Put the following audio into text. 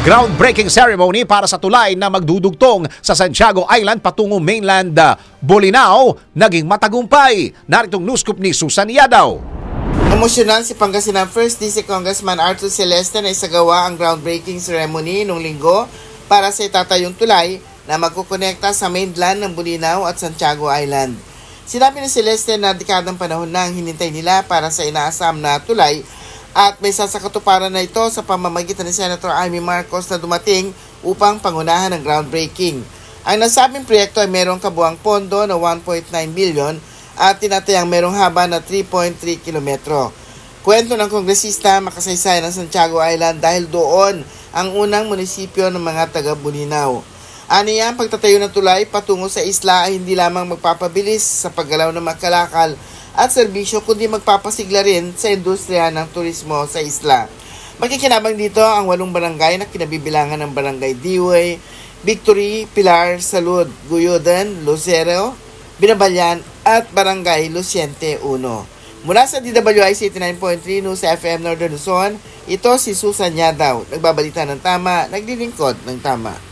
Groundbreaking ceremony para sa tulay na magdudugtong sa Santiago Island patungo mainland Bolinao naging matagumpay. Naritong news scoop ni Susan Yadaw. Emosyonal si Pangasinan 1st District Congressman Arthur Celeste na isagawa ang groundbreaking ceremony noong linggo para sa itatayong tulay na magkukonekta sa mainland ng Bolinao at Santiago Island. Sinabi ni Celeste na dekadang panahon na ang hinintay nila para sa inaasam na tulay at may sasakatuparan na ito sa pamamagitan ni Senator Amy Marcos na dumating upang pangunahan ng groundbreaking. Ang nasabing proyekto ay mayroong kabuang pondo na 1.9 billion at tinatayang mayroong haba na 3.3 kilometro. Kwento ng kongresista, makasaysayan ng Santiago Island dahil doon ang unang munisipyo ng mga taga-Bolinao. Aniya, ang pagtatayo ng tulay patungo sa isla ay hindi lamang magpapabilis sa paggalaw ng makalakal at serbisyo kundi magpapasigla rin sa industriya ng turismo sa isla. Makikinabang dito ang 8 barangay na kinabibilangan ng Barangay Diwey, Victory, Pilar, Salud, Guyodan, Lucero, Binabalyan at Barangay Luciente 1. Mula sa DWIC 89.3 News FM Northern Luzon, ito si Susan Yadaw, nagbabalita ng tama, naglilingkod ng tama.